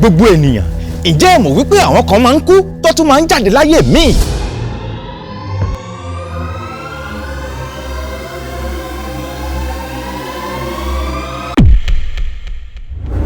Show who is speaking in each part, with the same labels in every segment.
Speaker 1: Gbogbo ènìyàn, ǹjẹ́ ẹ mọ̀ wípé àwọn kan máa ń kú tó tún máa ń jáde láyé míì?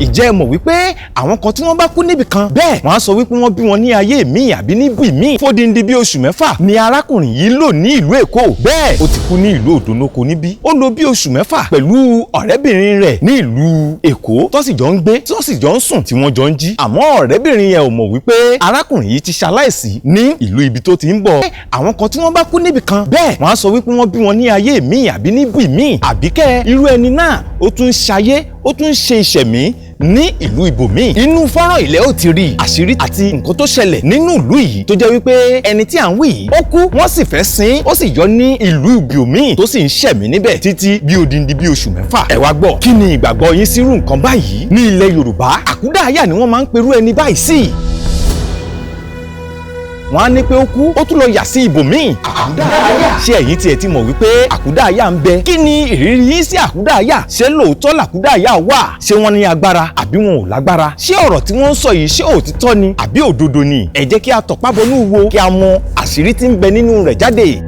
Speaker 1: Ǹjẹ́ ẹ mọ̀ wípé àwọn kan tí wọ́n bá kú níbì kan bẹ́ẹ̀ wọ́n á sọ wípé wọ́n bí wọn ní ayé míì àbí níbì míì fódìndí bí oṣù mẹ́fà ni arákùnrin yìí lò ní ìlú Èkó. Bẹ́ẹ̀ ó ti kú ní ìlú Òdonoko níbí. Ó lò bí oṣù mẹ́fà pẹ̀lú ọ̀rẹ́bìnrin rẹ̀ ní ìlú Èkó tó sì jọ ń gbé tó sì jọ ń sùn tí wọ́n jọ ń jí. Àmọ́ ọ̀rẹ́bìnrin yẹn ò mọ̀ wípé arákùnrin yìí ti ṣaláìsí ní ìlú ibi tó ti ń bọ̀. Àwọn kan tí wọ́n bá kú níbì kan bẹ́ẹ̀ wọ́n á sọ wípé wọ́n bí wọn ní ayé míì àbí níbì míì àbíkẹ́ irú ẹni náà ó tún ń ṣayé ó tún ń ṣe ìṣẹ̀mí ní ìlú ibòmíì. Inú fọ́nrán ilẹ̀ ó ti rí àṣírí àti nǹkan tó ṣẹlẹ̀ nínú ìlú yìí tó jẹ́ wípé ẹni tí à ń wí yìí ó kú wọ́n sì fẹ́ sin ó sì yọ ní ìlú ibòmíì tó sì ń ṣẹ̀mí níbẹ̀ títí bí odindi bí oṣù mẹ́fà. Ẹ wá gbọ́, kí ni ìgbàgbọ́ yín sírú nǹkan báyìí? Ní ilẹ̀ Yorùbá, àkúdàáyà ni wọ́n máa ń perú ẹni báyìí sí. Wọ́n á ní pé ó kú ó tún lọ yà sí ibòmíì. Àkúdàáyà. Ṣé ẹ̀yin tiẹ̀ ti mọ̀ wípé àkúdàáyà ń bẹ? Kí ni ìrírí yín sí àkúdàáyà? Ṣé lóòótọ́ làkúdàáyà wà? Ṣé wọ́n ní agbára àbí wọn ò lágbára? Ṣé ọ̀rọ̀ tí wọ́n ń sọ yìí ṣé òtítọ́ ni àbí òdodo ni? Ẹ jẹ́ kí a tọ̀pá bọnú wo kí a mọ àṣírí tí ń bẹ nínú rẹ̀ jáde.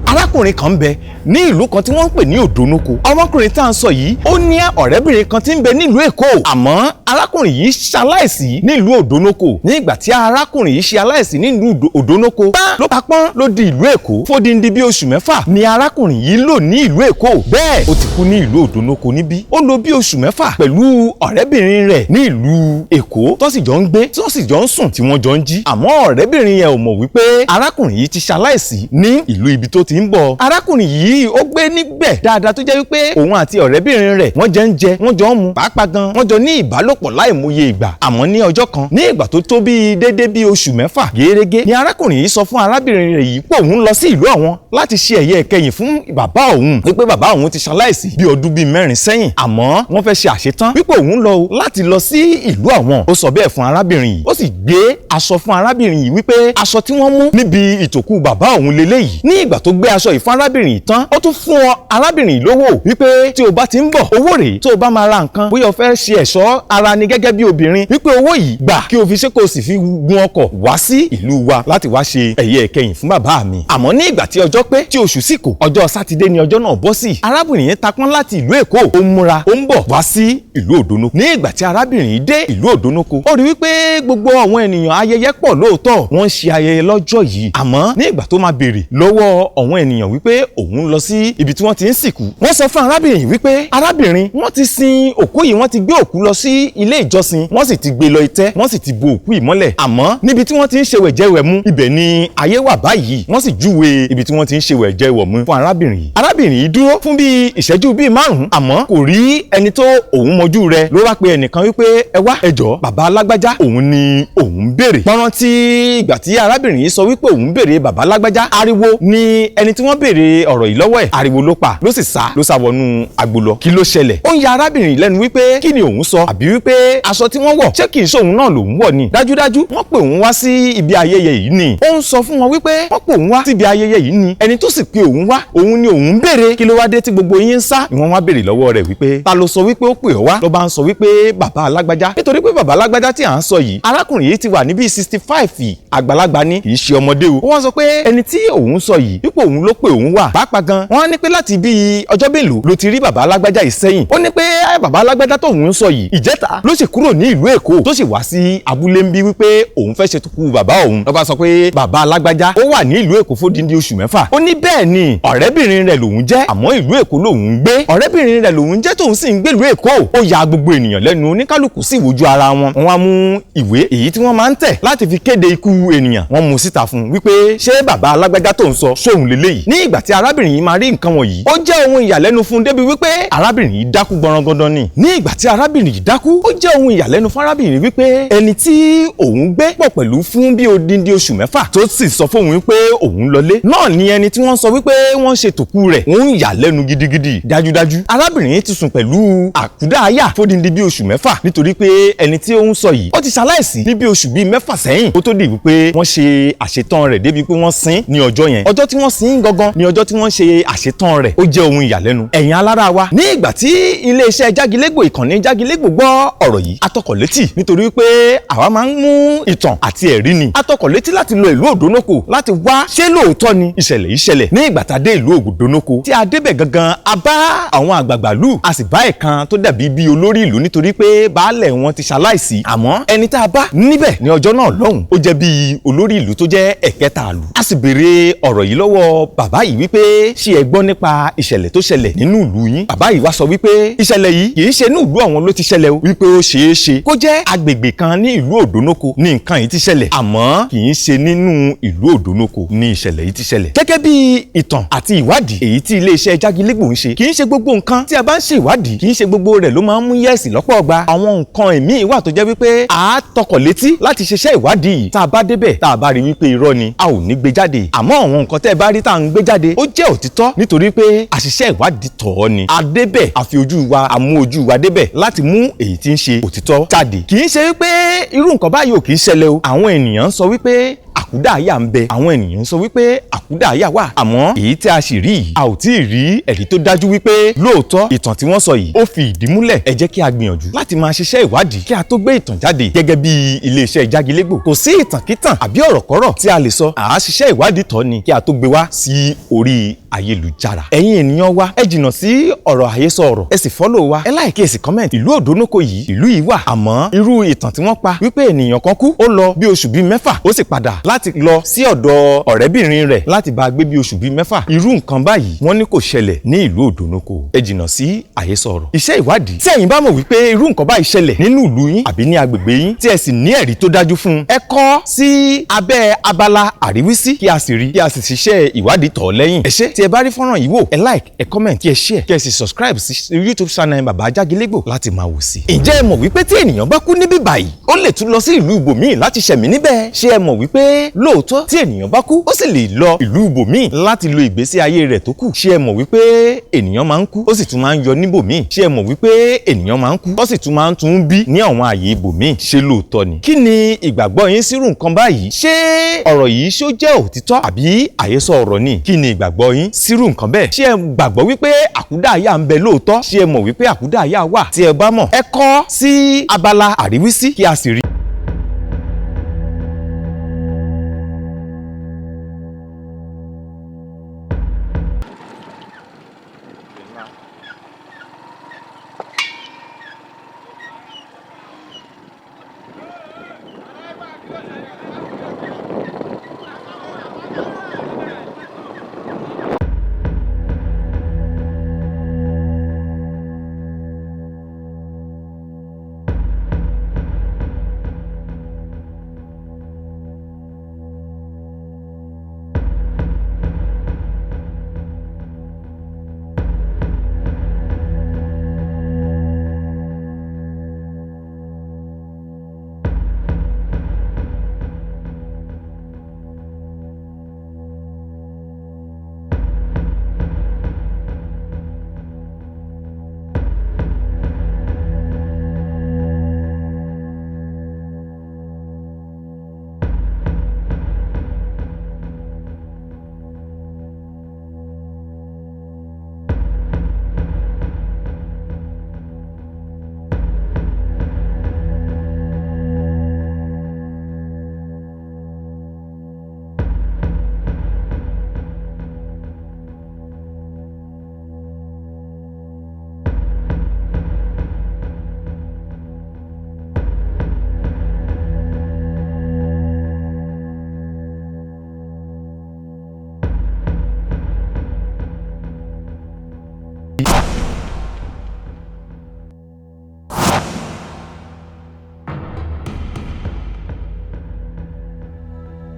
Speaker 1: Arákùnrin kan ń bẹ ní ìlú kan tí wọ́n ń pè ní Òdonoko. Ọmọkùnrin tá à ń sọ yìí ó ní ọ̀rẹ́bìnrin kan tí ń bẹ nílùú Èkó. Àmọ́ arákùnrin yìí ṣaláìsí nílùú Òdonoko. Ní ìgbà tí arákùnrin yìí ṣe aláìsí nílùú Òdonoko ló papọ́n ló di ìlú Èkó. Fódìndí bí oṣù mẹ́fà ni arákùnrin yìí lò ní ìlú Èkó. Bẹ́ẹ̀ ó ti kú ní ìlú Òdonoko níbí. Ó lò bí oṣù mẹ́fà pẹ̀lú ọ̀rẹ́bìnrin rẹ̀ ní ìlú Èkó tó sì jọ ń gbé tó sì jọ ń sùn tí wọ́n jọ ń jí. Àmọ́ ọ̀rẹ́bìnrin yẹn ò mọ̀ wípé arákùnrin yìí ti ṣaláìsí ní ìlú ibi tó ti ń bọ̀. Arákùnrin yìí ó gbé níbẹ̀ dáadáa tó jẹ́ wípé òun àti ọ̀rẹ́bìnrin rẹ̀ wọ́n jẹ ń jẹ wọ́n jọ ń mu pàápàá gan wọ́n jọ ní ìbálòpọ̀ láìmọye ìgbà. Àmọ́ ní ọjọ́ kan ní ìgbà tó tó bí déédéé bí oṣù mẹ́fà gẹ́rẹ́gẹ́ ni arákùnrin yìí sọ fún arábìnrin rẹ̀ yìí pé òun lọ sí ìlú àwọn láti ṣe ẹ̀yẹ ìkẹyìn fún bàbá òun wípé bàbá òun ti ṣaláìsí bí ọdún bíi 4 sẹ́yìn. Àmọ́ wọ́n fẹ́ ṣe àṣetán wípé òun lọ láti lọ sí ìlú àwọn. Ó sọ bẹ́ẹ̀ fún arábìnrin yìí ó sì gbé aṣọ fún arábìnrin yìí wípé aṣọ tí wọ́n mú níbi ìtòkú bàbá òun leléyìí. Ní ìgbà tó gbé aṣọ yìí fún arábìnrin yìí tán ó tún fún arábìnrin yìí lówó wípé tí o bá ti ń bọ̀ owó rèé tó o bá máa ra nǹkan bóyá o fẹ́ ṣe ẹ̀ṣọ́ ara ni gẹ́gẹ́ bí obìnrin wípé owó yìí gbà kí o fi ṣe kó o sì fi gun ọkọ̀ wá sí ìlú wa láti wá ṣe ẹ̀yẹ ìkẹyìn fún bàbá mi. Àmọ́ ní ìgbà tí ọjọ́ pé tí oṣù sì kò ọjọ́ sátidé ni ọjọ́ náà bọ́ sí. Arábìnrin yẹn tapọ́n láti ìlú Èkó ó múra ó ń bọ̀ wá sí ìlú Òdonoko. Ní ìgbà tí arábìnrin yìí dé ìlú Òdonoko ó rí wípé gbogbo àwọn ènìyàn ayẹyẹ pọ̀ lóòótọ́ wọ́n ń ṣe ayẹyẹ lọ́jọ́ yìí. Àmọ́ ní ìgbà tó máa béèrè lọ́wọ́ àwọn ènìyàn wípé òun lọ sí ibi tí wọ́n ti ń sìnkú wọ́n sọ fún arábìnrin yìí wípé arábìnrin wọ́n ti sin òkú yìí wọ́n ti gbé òkú lọ sí ilé ìjọsìn wọ́n sì ti gbé lọ itẹ́ wọ́n sì ti bo òkú yìí mọ́lẹ̀. Àmọ́ níbi tí wọ́n ti ń ṣe wẹ̀jẹwẹ̀mu ibẹ̀ ni ayé wà báyìí. Wọ́n sì júwe ibi tí wọ́n ti ń ṣe wẹ̀jẹwẹ̀mu fún arábìnrin yìí. Arábìnrin yìí dúró fún bí ìṣẹ́jú bíi 5 àmọ́ kò rí ẹni tó òun mọjú rẹ̀ ló wá pe ẹnìkan wípé ẹ wá ẹ jọ̀ọ́ bàbá alágbájá òun ni òun béèrè. Wọ́n rántí ìgbà tí arábìnrin yìí sọ wípé òun béèrè bàbá alágbájá ariwo ni ẹni tí wọ́n béèrè ọ̀rọ̀ yìí lọ́wọ́ ẹ̀ ariwo ló pa ló sì sá wọnú agbo lọ. Kí ló ṣẹlẹ̀? Ó ń ya arábìnrin lẹ́nu wípé kí ni òun sọ àbí wípé aṣọ tí wọ́n wọ̀ ṣé kì í ṣòun náà lòun wọ̀ ni. Dájúdájú wọ́n pè òun wá sí ibi ayẹyẹ yìí ni. Ó ń sọ fún wọn wípé wọ́n pè òun wá sí ibi ayẹyẹ yìí ni. Ẹni tó sì pè òun wá òun ni òun béèrè. Kí ló wá dé tí gbogbo yín ń sá? Ni wọ́n wá béèrè lọ́wọ́ rẹ̀ wípé ta ló sọ wípé ó pè ọ́ wá? Ló bá ń sọ wípé bàbá alágbájá. Nítorí pé bàbá alágbájá tí à ń sọ yìí arákùnrin yìí ti wà ní bíi 65 àgbàlagbà ni kì í ṣe ọmọdé o. Wọ́n sọ pé ẹni tí òun sọ yìí wípé òun ló pè òun wá. Pàápàá gan wọ́n á ní pé láti bíi ọjọ́ mélòó ló ti rí bàbá alágbájá yìí sẹ́yìn. Ó ní pé bàbá alágbájá tóun ń sọ yìí ìjẹta ló sì kúrò ní ìlú Èkó tó sì wá sí abúlé ń bí wípé òun fẹ́ ṣètùkú bàbá òun. Ló bá sọ pé bàbá alágbájá ó wà ní ìlú Èkó fódìndí oṣù mẹ́fà. Ó ní bẹ́ẹ̀ ni ọ̀rẹ́bìnrin rẹ̀ lòun jẹ́ àmọ́ ìlú Èkó lòun ń gbé. ọ̀rẹ́bìnrin rẹ̀ lòun jẹ́ tóun sì ń gbé ìlú Èkó. Ó ya gbogbo ènìyàn lẹ́nu oníkálukú sì wojú ara wọn. Wọ́n wá mú ìwé èyí tí wọ́n máa ń tẹ̀ láti fi kéde ikú ènìyàn. Wọ́n mú síta fún un wípé ṣé bàbá alágbájá tó ń sọ sóhun leléyìí. Ní ìgbà tí arábìnrin yìí máa rí nǹkan wọ̀nyí ó jẹ́ ohun ìyàlẹ́nu fún un débi wípé arábìnrin yìí dákú gbọrangandan ni. Ní ìgbà tí arábìnrin yìí dákú ó jẹ́ ohun ìyàlẹ́nu fún arábìnrin wípé ẹni tí òun gbé pọ̀ pẹ̀lú fún bí odindi oṣù mẹ́fà tó sì sọ fóun wípé òun lọlé náà ni ẹni tí wọ́n sọ wípé wọ́n ṣe tòkú rẹ̀. Òun ìyàlẹ́nu gidigidi. Dájúdájú arábìnrin yìí ti sùn pẹ̀lú àkúdàáyà fódindi bí oṣù mẹ́fà nítorí pé ẹni tí ó ń sọ yìí ó ti ṣaláìsí ní bí oṣù bíi 4 sẹ́yìn ó tó di wípé wọ́n ṣe àṣetán rẹ̀ débi pé wọ́n sin ní ọjọ́ yẹn. Ọjọ́ tí wọ́n sin gangan gangan ni ọjọ́ tí wọ́n ṣe àṣetán rẹ̀ ó jẹ́ ohun ìyàlẹ́nu. Ẹ̀yin alára wa, ní ìgbà tí iléeṣẹ́ Jágilégbò ìkànnì Jágilégbò gbọ́ ọ̀rọ̀ yìí atọkọ̀ létí nítorí pé àwa máa ń mú ìtàn àti ẹ̀rí ni. Atọkọ̀ létí láti lọ ìlú Òdónókò láti wá ṣé lóòótọ́ ni ìṣẹ̀lẹ̀ yìí ṣẹlẹ̀. Ní ìgbà tá a dé ìlú Òdónókò tí a débẹ̀ gangan a bá àwọn àgbààgbà lù a sì bá ẹ̀kan tó dàbí bí olórí ìlú nítorí pé baálẹ̀ wọn ti ṣaláìsí. Àmọ́ ẹni tá a bá níbẹ̀ ní ọjọ́ náà lọ́hùn ó jẹ́ bí olórí ìlú tó jẹ́ ẹ̀kẹta ìlú. A sì béèrè ọ̀rọ̀ yìí lọ́wọ́ bàbá yìí wípé ṣé ẹ gbọ́ nípa ìṣẹ̀lẹ̀ tó ṣẹlẹ̀ nínú ìlú yín. Bàbá yìí wá sọ wípé ìṣẹ̀lẹ̀ yìí kì í ṣe ní ìlú àwọn ló ti ṣẹlẹ̀ o, wípé ó ṣeé ṣe kó jẹ́ agbègbè kan ní ìlú Òdónókò ní nǹkan yìí ti ṣẹlẹ̀, àmọ́ kì í ṣe nínú ìlú Òdónókò ní ìṣẹ̀lẹ̀ yìí ti ṣẹlẹ̀. Gẹ́gẹ́ bí ìtàn àti ìwádìí èyí tí iléeṣẹ́ Jágilégbò ń ṣe, kì í ṣe gbogbo nǹkan tí a bá ń ṣe ìwádìí kì í ṣe gbogbo rẹ̀ ló máa ń mú yẹ̀sì lọ́pọ̀ ọgbà. Àwọn nǹkan ẹ̀mí wà tó jẹ́ wípé a tọkọ̀ létí láti ṣiṣẹ́ ìwádìí yìí, tá a bá débẹ̀ tá a bá rí wípé irọ́ ni a ò ní gbé jáde. Àmọ́ àwọn nǹkan tẹ́ ẹ bá rí tá à ń gbé jáde ó jẹ́ òtítọ́ nítorí pé àṣìṣe ìwádìí tọ̀ ọ́ ni. A débẹ̀ a fi ojú wa a mú ojú wa débẹ̀ láti mú èyí tí ń ṣe òtítọ́ jáde. Kì í ṣe wípé irú nǹkan báyìí ò kì í ṣẹlẹ̀ o. Àwọn ènìyàn ń sọ wípé Akúdàáyà ń bẹ, àwọn ènìyàn sọ wípé Akúdàáyà wà, àmọ́ èyí tí a sì rí yìí a ò tí ì rí ẹ̀rí tó dájú wípé lóòótọ́ ìtàn tí wọ́n sọ yìí ó fi ìdí múlẹ̀. Ẹ jẹ́ kí a gbìyànjú láti máa ṣiṣẹ́ ìwádìí kí a tó gbé ìtàn jáde. Gẹ́gẹ́ bí iléeṣẹ́ Jágilégbò kò sí ìtànkítàn àbí ọ̀rọ̀kọ́rọ̀ tí a lè sọ, à á ṣiṣẹ́ ìwádìí tọ́ ni kí a tó gbé wá sí orí ayélujára. Ẹ̀yin ènìyàn wa ẹ jìnnà sí ọ̀rọ̀ àhesọ ọ̀rọ̀, ẹ sì follow wa, ẹ like, ẹ sì comment. Ìlú Òdónókò yìí ìlú yìí wà, àmọ́ irú ìtàn tí wọ́n pa wípé ènìyàn kan kú ó lọ bí oṣù bíi 4 ó sì padà láti lọ sí ọ̀dọ̀ ọ̀rẹ́bìnrin rẹ̀ láti bá a gbé bí oṣù bíi 4. Irú nǹkan báyìí wọ́n ní kò ṣẹlẹ̀ ní ìlú Òdónókò. Ẹ jìnnà sí àhesọ ọ̀rọ̀. Iṣẹ́ ìwádìí tí ẹ̀yin bá mọ̀ wípé irú nǹkan báyìí ṣẹlẹ̀ nínú ìlú yín àbí ní agbègbè yín tí ẹ sì ní ẹ̀rí tó dájú fún un, ẹ kọ sí abẹ́ abala àríwísí kí a sì rí, kí a sì ṣiṣẹ́ ìwádìí tọ̀ lẹ́yìn. Ẹ ṣé tí ẹ bá rí fọ́nrán yìí wò, ẹ like, ẹ comment, kí ẹ share, kí ẹ sì subscribe sí YouTube channel Bàbá Jágilégbò láti máa wò sí. Ǹjẹ́ ẹ mọ̀ wípé tí ènìyàn bá kú níbí báyìí ó lè tún lọ sí ìlú ibòmíì láti ṣẹ̀mí níbẹ̀? Ṣé ẹ mọ̀ wípé lóòótọ́ tí ènìyàn bá kú ó sì lè lọ ìlú ibòmíì láti lo ìgbésí ayé rẹ̀ tó kù? Ṣé ẹ mọ̀ wípé ènìyàn máa ń kú ó sì tún máa ń yọ níbòmíì? Ṣé ẹ mọ̀ wípé ènìyàn máa ń kú ó sì tún máa ń tún bí ní àwọn ààyè ibòmíì? Ṣé lóòótọ́ ni? Kí ni ìgbàgbọ́ yín sírú nǹkan báyìí? Ṣé ọ̀rọ̀ yìí ṣó jẹ́ òtítọ́ àbí àhesọ ọ̀rọ̀ ni? Kí ni ìgbàgbọ́ yín sírú nǹkan bẹ́ẹ̀? Ṣé ẹ gbàgbọ́ wípé Akúdàáyà ń bẹ lóòótọ́? Ṣé ẹ mọ̀ wípé Akúdàáyà wà? Tí ẹ bá mọ̀, ẹ kọ sí abala àríwísí kí a sì rí.